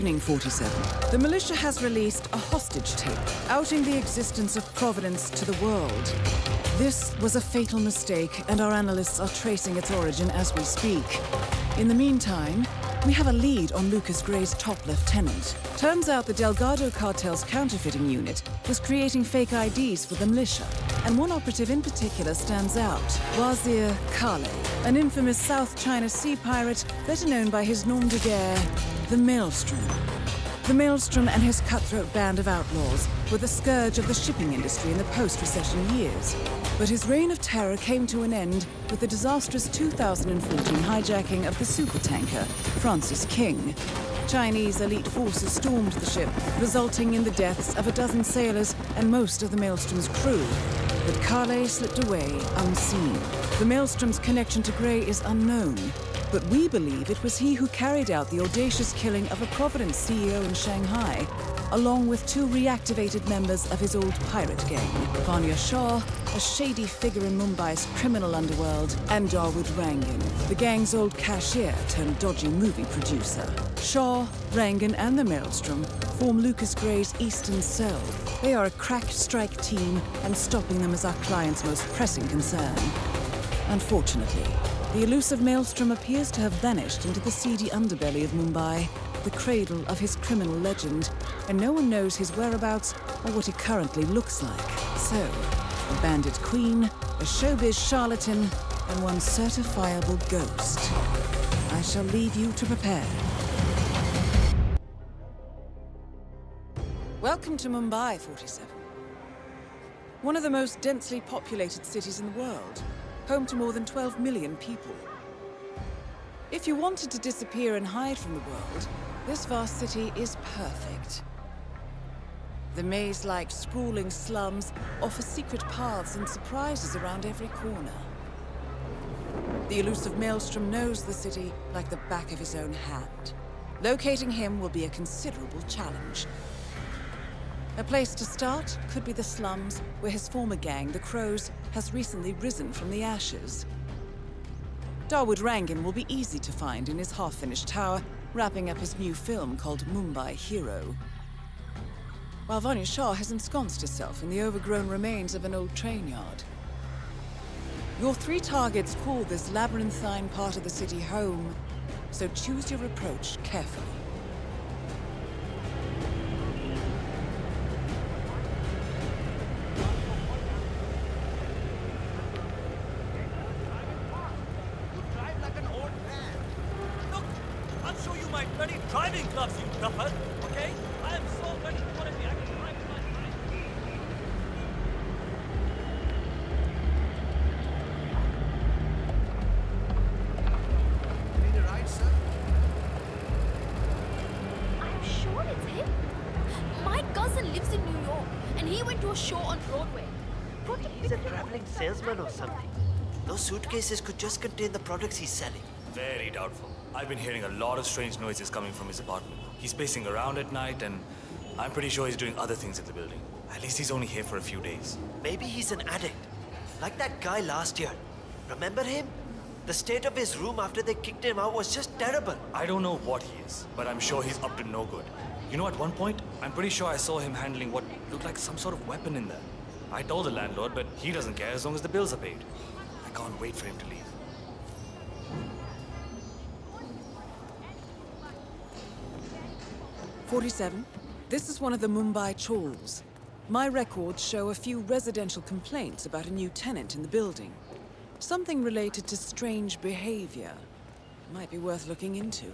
Evening 47. The militia has released a hostage tape, outing the existence of Providence to the world. This was a fatal mistake, and our analysts are tracing its origin as we speak. In the meantime, we have a lead on Lucas Gray's top lieutenant. Turns out the Delgado cartel's counterfeiting unit was creating fake IDs for the militia, and one operative in particular stands out, Wazir Kale, an infamous South China Sea pirate better known by his nom de guerre, the Maelstrom. The Maelstrom and his cutthroat band of outlaws were the scourge of the shipping industry in the post-recession years. But his reign of terror came to an end with the disastrous 2014 hijacking of the supertanker Francis King. Chinese elite forces stormed the ship, resulting in the deaths of a dozen sailors and most of the Maelstrom's crew. But Kale slipped away unseen. The Maelstrom's connection to Gray is unknown, but we believe it was he who carried out the audacious killing of a Providence CEO in Shanghai, along with two reactivated members of his old pirate gang, Vanya Shah, a shady figure in Mumbai's criminal underworld, and Dawood Rangan, the gang's old cashier turned dodgy movie producer. Shah, Rangan, and the Maelstrom form Lucas Gray's Eastern Cell. They are a crack strike team, and stopping them is our client's most pressing concern. Unfortunately, the elusive Maelstrom appears to have vanished into the seedy underbelly of Mumbai, the cradle of his criminal legend, and no one knows his whereabouts or what he currently looks like. So, a bandit queen, a showbiz charlatan, and one certifiable ghost. I shall leave you to prepare. Welcome to Mumbai, 47. One of the most densely populated cities in the world, home to more than 12 million people. If you wanted to disappear and hide from the world, this vast city is perfect. The maze-like sprawling slums offer secret paths and surprises around every corner. The elusive Maelstrom knows the city like the back of his own hand. Locating him will be a considerable challenge. A place to start could be the slums, where his former gang, the Crows, has recently risen from the ashes. Dawood Rangan will be easy to find in his half-finished tower, wrapping up his new film called Mumbai Hero. While Vanya Shah has ensconced herself in the overgrown remains of an old train yard. Your three targets call this labyrinthine part of the city home, so choose your approach carefully. Driving gloves, you duffer, okay? I am so ready to put it I can drive my mind. Need a ride, sir? I'm sure it's him. My cousin lives in New York, and he went to a show on Broadway. He's a traveling salesman or something. Those suitcases could just contain the products he's selling. Very doubtful. I've been hearing a lot of strange noises coming from his apartment. He's pacing around at night, and I'm pretty sure he's doing other things in the building. At least he's only here for a few days. Maybe he's an addict. Like that guy last year. Remember him? The state of his room after they kicked him out was just terrible. I don't know what he is, but I'm sure he's up to no good. You know, at one point, I'm pretty sure I saw him handling what looked like some sort of weapon in there. I told the landlord, but he doesn't care as long as the bills are paid. I can't wait for him to leave. "47. This is one of the Mumbai chawls. My records show a few residential complaints about a new tenant in the building. Something related to strange behavior. Might be worth looking into."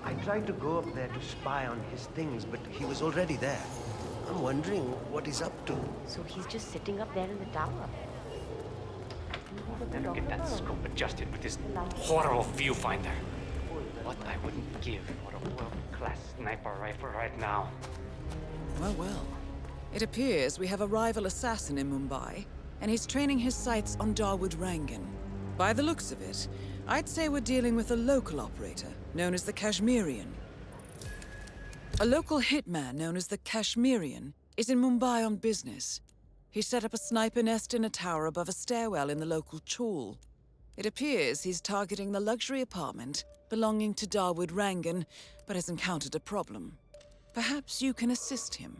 I tried to go up there to spy on his things, but he was already there. I'm wondering what he's up to. So he's just sitting up there in the tower. Then get that scope adjusted with this horrible viewfinder. What I wouldn't give for a world-class sniper rifle right now. Well, well. It appears we have a rival assassin in Mumbai, and he's training his sights on Dawood Rangan. By the looks of it, I'd say we're dealing with a local operator, known as the Kashmirian. A local hitman known as the Kashmirian is in Mumbai on business. He set up a sniper nest in a tower above a stairwell in the local chawl. It appears he's targeting the luxury apartment belonging to Dawood Rangan, but has encountered a problem. Perhaps you can assist him.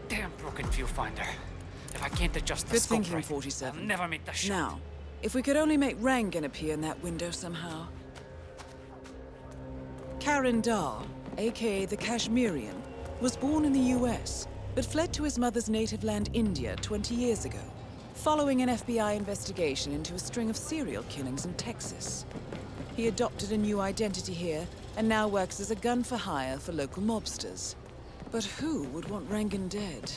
Damn broken viewfinder. If I can't adjust the Good scope thinking, right, 47. I'll never make the shot. Now, if we could only make Rangan appear in that window somehow. Karen Dar, aka the Kashmirian, was born in the US, but fled to his mother's native land, India, 20 years ago, following an FBI investigation into a string of serial killings in Texas. He adopted a new identity here, and now works as a gun for hire for local mobsters. But who would want Rangan dead?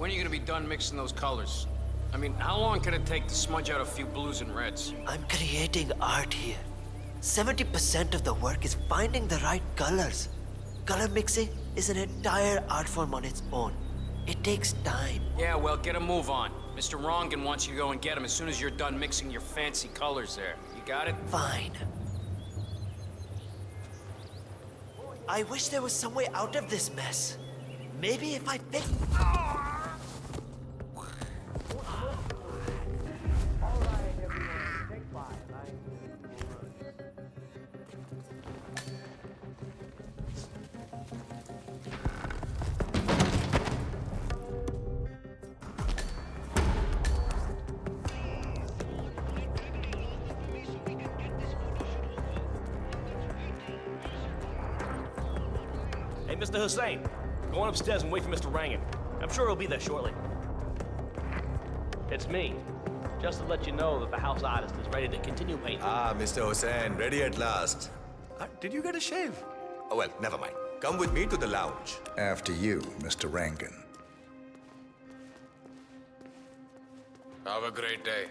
When are you gonna be done mixing those colors? I mean, how long can it take to smudge out a few blues and reds? I'm creating art here. 70% of the work is finding the right colors. Color mixing is an entire art form on its own. It takes time. Yeah, well, get a move on. Mr. Rangan wants you to go and get him as soon as you're done mixing your fancy colors there. You got it? Fine. I wish there was some way out of this mess. Maybe if I pick... Hey, Mr. Hussain, go on upstairs and wait for Mr. Rangan. I'm sure he'll be there shortly. It's me. Just to let you know that the house artist is ready to continue painting. Ah, Mr. Hussain, ready at last. Did you get a shave? Oh, well, never mind. Come with me to the lounge. After you, Mr. Rangan. Have a great day.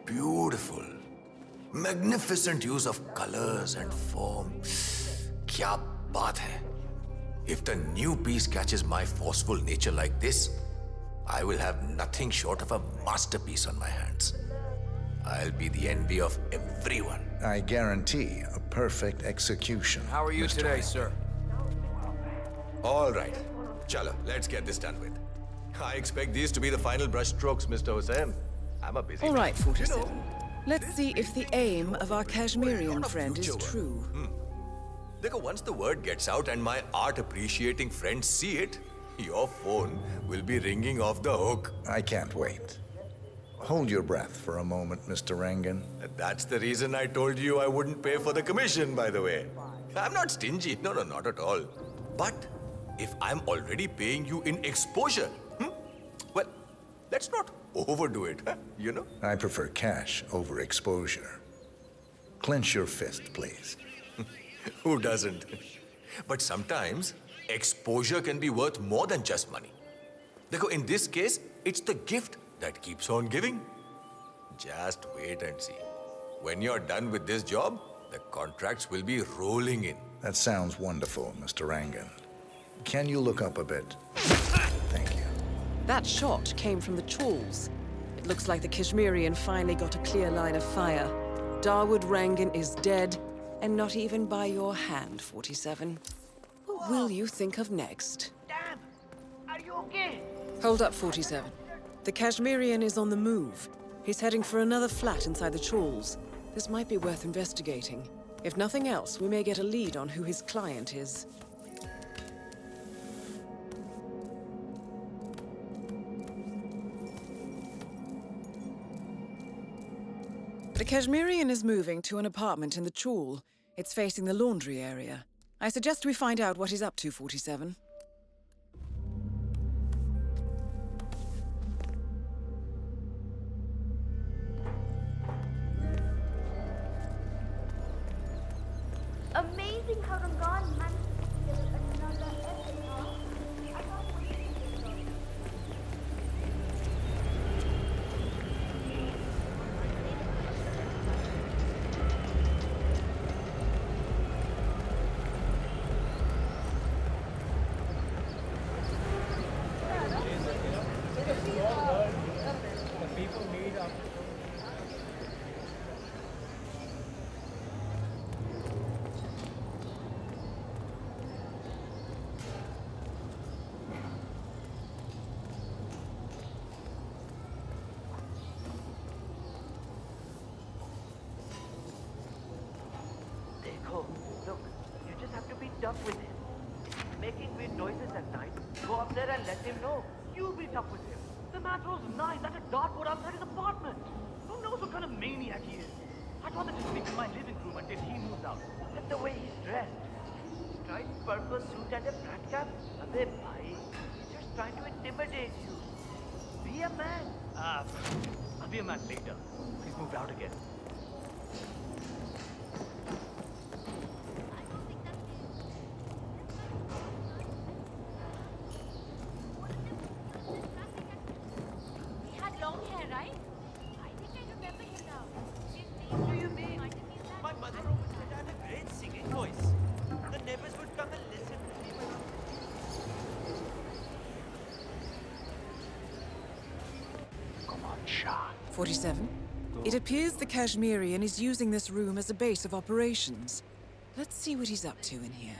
Beautiful. Magnificent use of colors and form. Kya baat hai. If the new piece catches my forceful nature like this, I will have nothing short of a masterpiece on my hands. I'll be the envy of everyone. I guarantee a perfect execution. How are you Mr. today, Rangan. sir? All right. Chalo, let's get this done with. I expect these to be the final brush strokes, Mr. Hussain. I'm a busy All man. right, 47. You know, Let's see if the aim of our Kashmirian friend is future work. true. Dekho, once the word gets out and my art-appreciating friends see it, your phone will be ringing off the hook. I can't wait. Hold your breath for a moment, Mr. Rangan. That's the reason I told you I wouldn't pay for the commission, by the way. I'm not stingy. No, not at all. But if I'm already paying you in exposure, well, let's not overdo it, you know? I prefer cash over exposure. Clench your fist, please. Who doesn't? But sometimes, exposure can be worth more than just money. Dekho, in this case, it's the gift that keeps on giving. Just wait and see. When you're done with this job, the contracts will be rolling in. That sounds wonderful, Mr. Rangan. Can you look up a bit? Thank you. That shot came from the chawls. It looks like the Kashmirian finally got a clear line of fire. Dawood Rangan is dead, and not even by your hand, 47. What will you think of next? Damn! Are you okay? Hold up, 47. The Kashmirian is on the move. He's heading for another flat inside the chawls. This might be worth investigating. If nothing else, we may get a lead on who his client is. The Kashmirian is moving to an apartment in the chawl. It's facing the laundry area. I suggest we find out what he's up to, 47. Amazing how Rangan managed to get another epic, huh? I can't wait to see this one. Dekho, look, you just have to be tough with him. If he's making weird noises at night, go up there and let him know. You be tough with him. The man throws knives at a dartboard outside his apartment. Who knows what kind of maniac he is? I'd rather just sleep in my living room until he moves out. Look at the way he's dressed. Striped purple suit and a flat cap. Abbe bhai, he's just trying to intimidate you. Be a man. I'll be a man later. He's moved out again. He had long hair, right? 47. It appears the Kashmirian is using this room as a base of operations. Let's see what he's up to in here.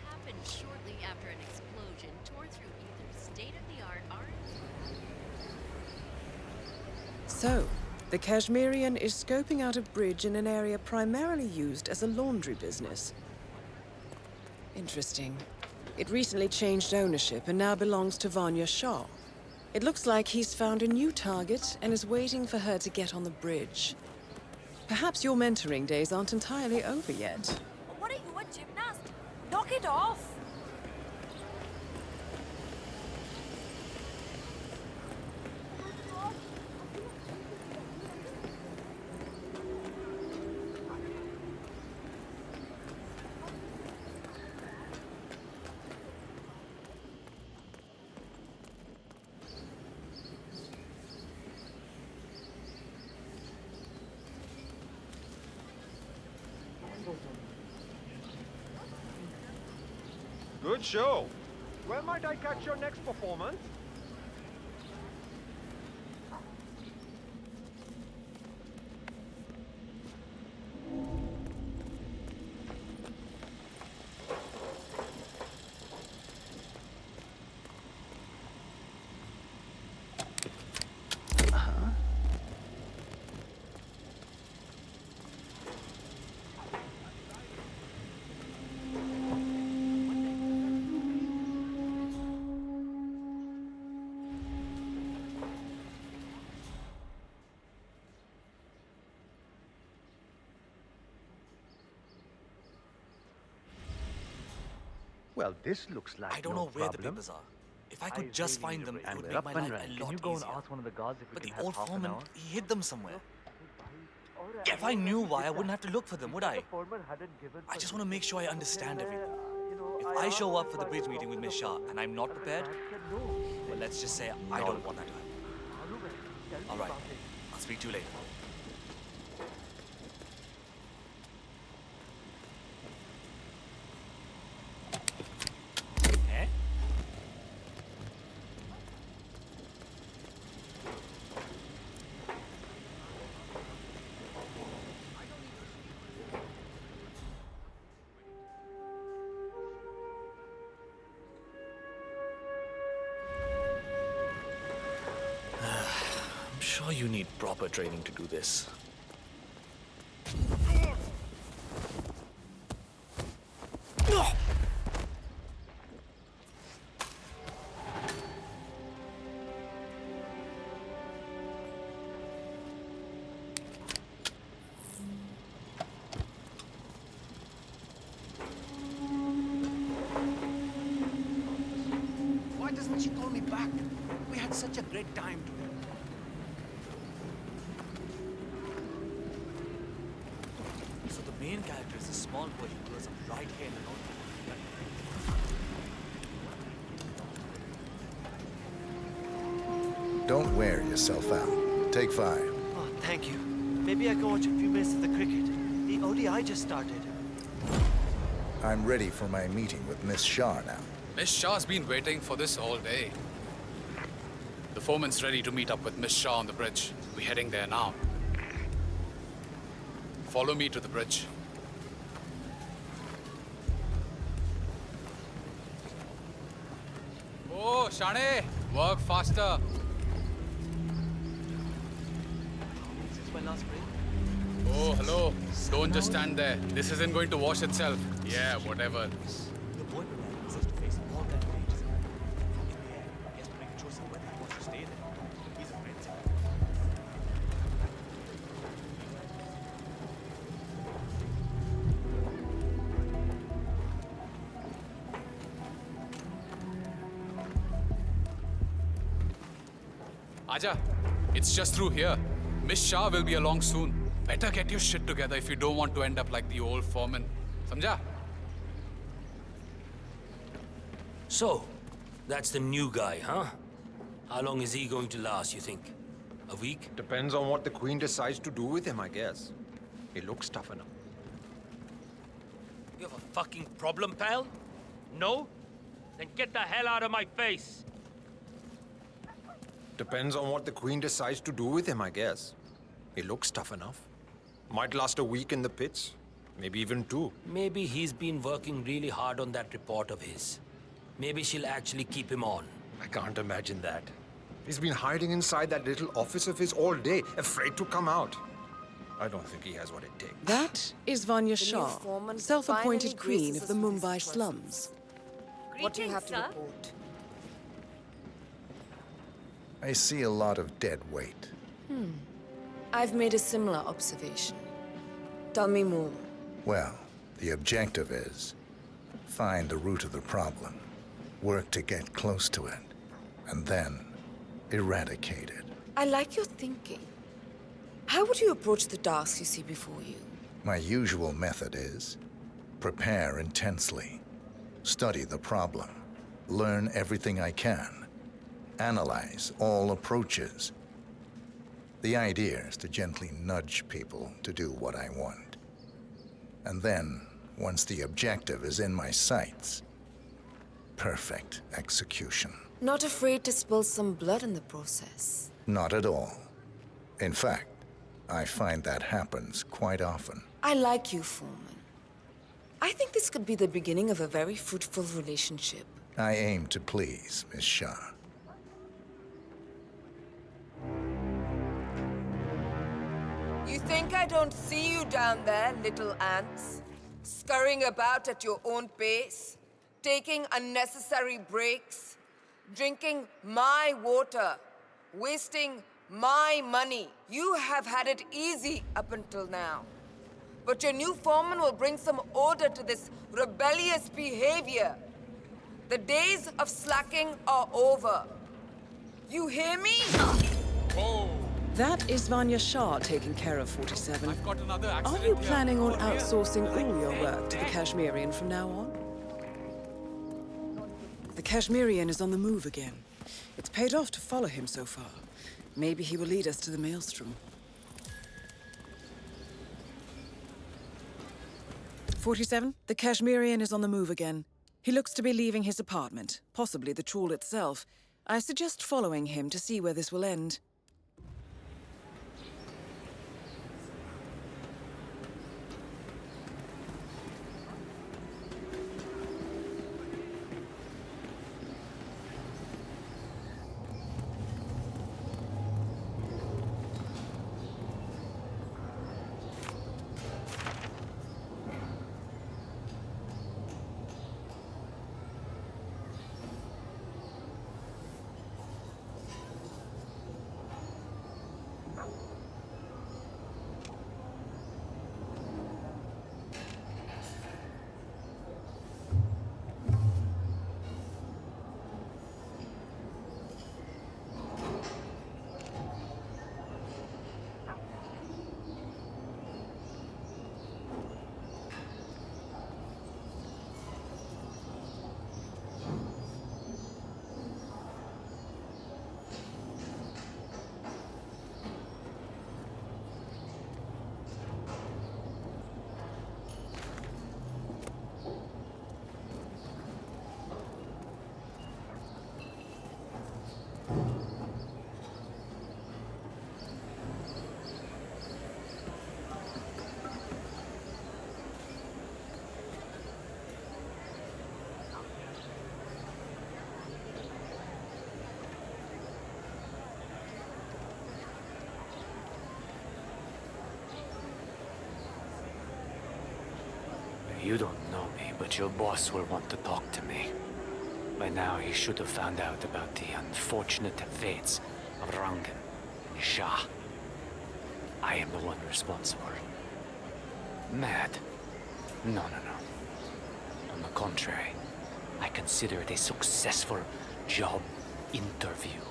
Happened shortly after an explosion tore through either state-of-the-art R&D. So, the Kashmirian is scoping out a bridge in an area primarily used as a laundry business. Interesting. It recently changed ownership and now belongs to Vanya Shah. It looks like he's found a new target and is waiting for her to get on the bridge. Perhaps your mentoring days aren't entirely over yet. What are you, a gymnast? Knock it off! Good show. Where might I catch your next performance? Well, this looks like I don't know where the papers are. If I could just find them, it would make my life a lot easier. Ask one of the guards if we But the can have old half an foreman, hour? he hid them somewhere. If I knew why, I wouldn't have to look for them, would I? I just want to make sure I understand everything. If I show up for the bridge meeting with Miss Shah and I'm not prepared, well, let's just say I don't want that to happen. All right, I'll speak to you later. Eh? I'm sure you need proper training to do this. Why doesn't she call me back? We had such a great time together. So the main character is a small boy who grows up right here in the north. Don't wear yourself out. Take 5. Oh, thank you. Maybe I can watch a few minutes of the cricket. The ODI just started. I'm ready for my meeting with Miss Shah now. Miss Shah's been waiting for this all day. The foreman's ready to meet up with Miss Shah on the bridge. We're heading there now. Follow me to the bridge. Oh, Shane, work faster. Since my last break. Oh, hello. Don't just stand there. This isn't going to wash itself. Yeah, whatever. The boy prepared himself to face all kinds of dangers. In the air, he has to make a choice of whether he wants to stay there. He's a friend. Aja, it's just through here. Miss Shah will be along soon. Better get your shit together if you don't want to end up like the old foreman. Samjha? So, that's the new guy, huh? How long is he going to last, you think? A week? Depends on what the Queen decides to do with him, I guess. He looks tough enough. You have a fucking problem, pal? No? Then get the hell out of my face! Depends on what the Queen decides to do with him, I guess. He looks tough enough. Might last a week in the pits. Maybe even 2. Maybe he's been working really hard on that report of his. Maybe she'll actually keep him on. I can't imagine that. He's been hiding inside that little office of his all day, afraid to come out. I don't think he has what it takes. That is Vanya Shah, self-appointed queen of the Mumbai slums. What do you have to report? I see a lot of dead weight. I've made a similar observation. Tell me more. Well, the objective is find the root of the problem, work to get close to it, and then eradicate it. I like your thinking. How would you approach the tasks you see before you? My usual method is prepare intensely, study the problem, learn everything I can, analyze all approaches. The idea is to gently nudge people to do what I want. And then, once the objective is in my sights, perfect execution. Not afraid to spill some blood in the process? Not at all. In fact, I find that happens quite often. I like you, Foreman. I think this could be the beginning of a very fruitful relationship. I aim to please, Miss Shah. You think I don't see you down there, little ants? Scurrying about at your own pace? Taking unnecessary breaks? Drinking my water? Wasting my money? You have had it easy up until now. But your new foreman will bring some order to this rebellious behavior. The days of slacking are over. You hear me? Whoa! That is Vanya Shah taking care of 47. I've got another Are accident you here. planning on Oh, yeah. outsourcing all your work to the Kashmirian from now on? The Kashmirian is on the move again. It's paid off to follow him so far. Maybe he will lead us to the Maelstrom. 47, the Kashmirian is on the move again. He looks to be leaving his apartment, possibly the trawl itself. I suggest following him to see where this will end. You don't know me, but your boss will want to talk to me. By now, he should have found out about the unfortunate fates of Rangan and Shah. I am the one responsible. Mad? No. On the contrary, I consider it a successful job interview.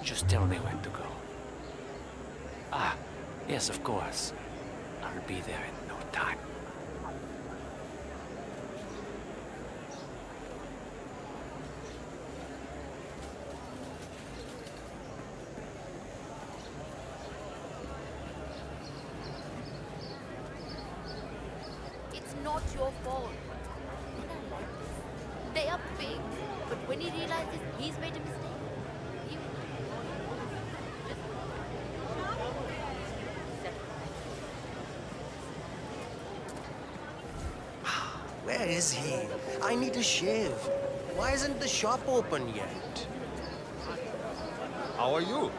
Just tell me when to go. Ah, yes, of course. I'll be there in no time. It's not your fault. I don't like this. They are big, but when he realizes he's made a mistake, is he? I need a shave. Why isn't the shop open yet? How are you?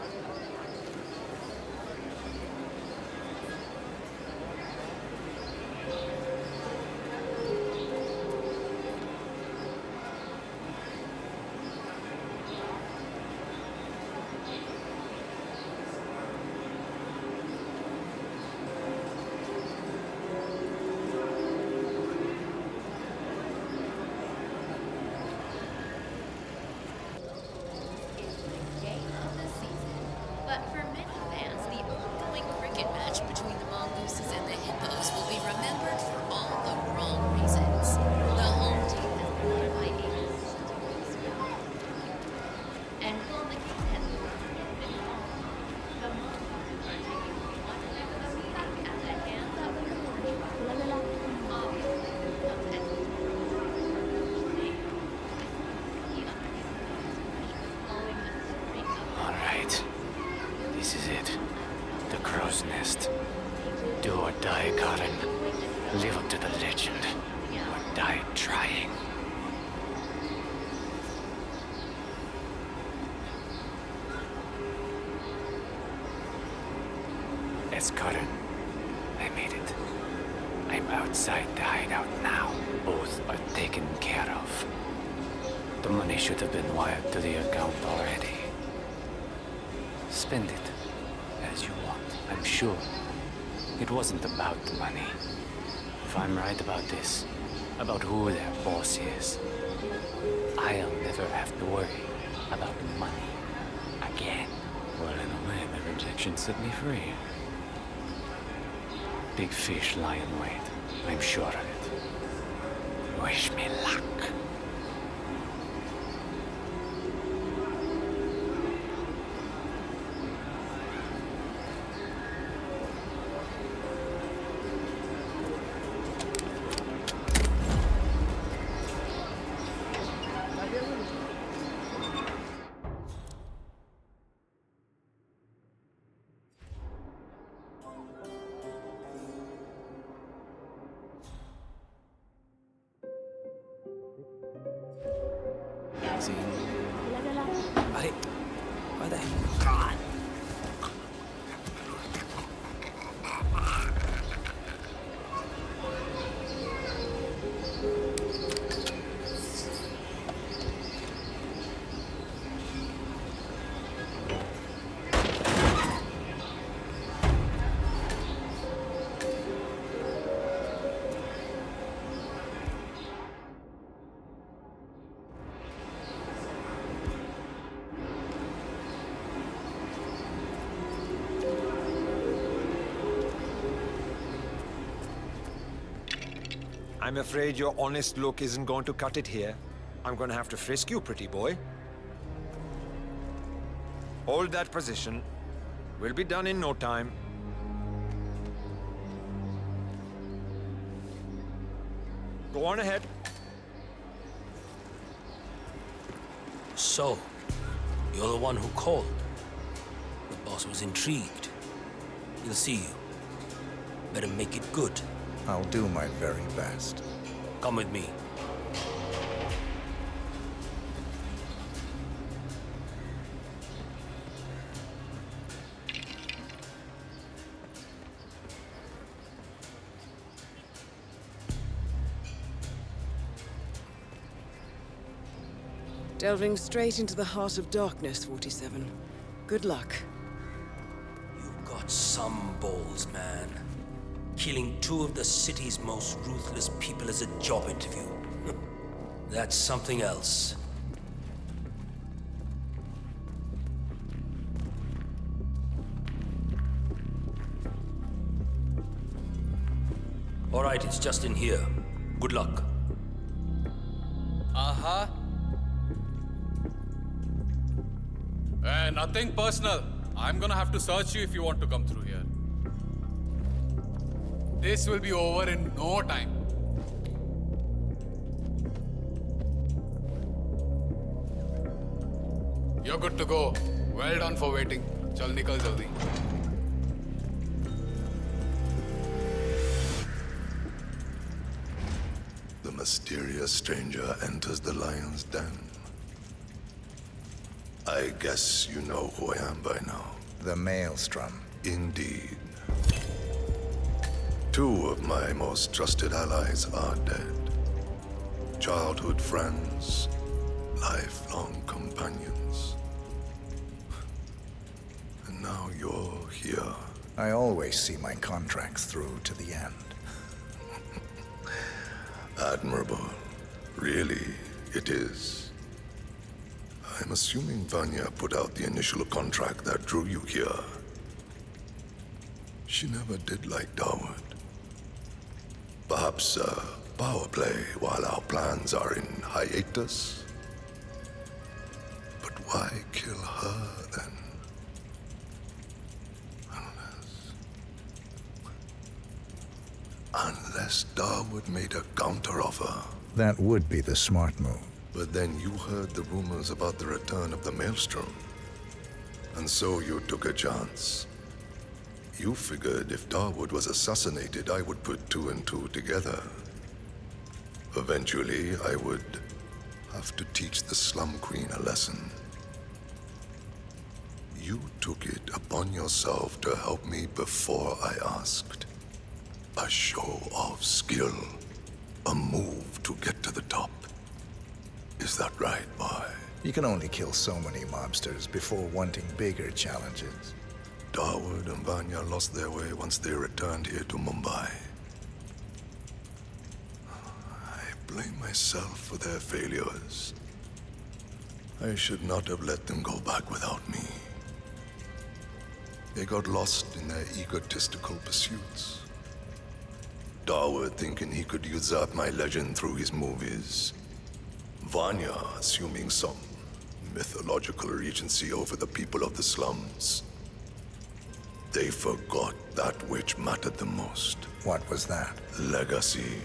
But for many fans, the ongoing cricket match between the mongooses and the hippos will be remembered for all the wrong reasons. The home team has been led by Ace, and while the game has been on, the mongooses are taking one leg of the meeting at the hands of the cordial. Obviously, not as All right. This is it. The crow's nest. Do or die, Karen. Live up to the legend. Or die trying. Yes, Karen. I made it. I'm outside the hideout now. Both are taken care of. The money should have been wired to the account already. Spend it as you want, I'm sure. It wasn't about the money. If I'm right about this, about who their boss is, I'll never have to worry about money again. Well, in a way, the rejection set me free. Big fish lie in wait. I'm sure of it. Wish me luck. अरे why the God. I'm afraid your honest look isn't going to cut it here. I'm going to have to frisk you, pretty boy. Hold that position. We'll be done in no time. Go on ahead. So, you're the one who called. The boss was intrigued. He'll see you. Better make it good. I'll do my very best. Come with me. Delving straight into the heart of darkness, 47. Good luck. You've got some balls, man. Killing two of the city's most ruthless people as a job interview. That's something else. All right, it's just in here. Good luck. Uh-huh. Nothing personal. I'm gonna have to search you if you want to come through here. This will be over in no time. You're good to go. Well done for waiting. Chal nikal jaldi. The mysterious stranger enters the lion's den. I guess you know who I am by now. The Maelstrom. Indeed. 2 of my most trusted allies are dead. Childhood friends, lifelong companions. And now you're here. I always see my contracts through to the end. Admirable. Really, it is. I'm assuming Vanya put out the initial contract that drew you here. She never did like Dawood. Perhaps power play while our plans are in hiatus? But why kill her then? Unless Dawood made a counteroffer. That would be the smart move. But then you heard the rumors about the return of the Maelstrom. And so you took a chance. You figured if Dawood was assassinated, I would put 2 and 2 together. Eventually, I would have to teach the Slum Queen a lesson. You took it upon yourself to help me before I asked. A show of skill. A move to get to the top. Is that right, boy? You can only kill so many mobsters before wanting bigger challenges. Dawood and Vanya lost their way once they returned here to Mumbai. I blame myself for their failures. I should not have let them go back without me. They got lost in their egotistical pursuits. Dawood thinking he could usurp my legend through his movies. Vanya assuming some mythological regency over the people of the slums. They forgot that which mattered the most. What was that? Legacy.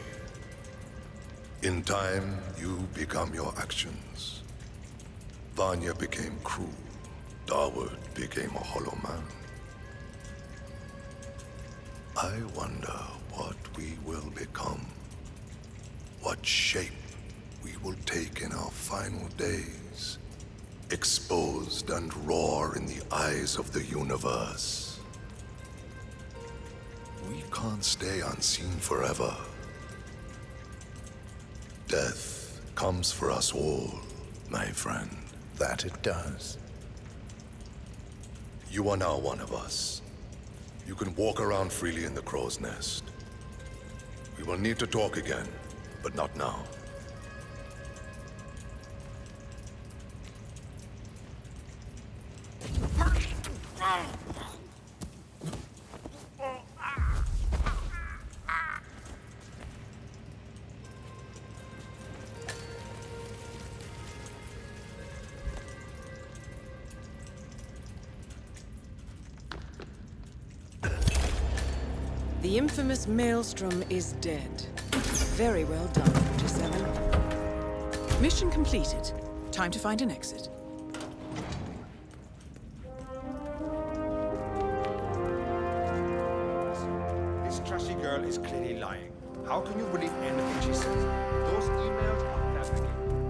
In time, you become your actions. Vanya became cruel. Dawood became a hollow man. I wonder what we will become. What shape we will take in our final days. Exposed and raw in the eyes of the universe. We can't stay unseen forever. Death comes for us all, my friend. That it does. You are now one of us. You can walk around freely in the crow's nest. We will need to talk again, but not now. The infamous Maelstrom is dead. Very well done, 47. Mission completed. Time to find an exit. This trashy girl is clearly lying. How can you believe anything she says? Those emails are fabricated.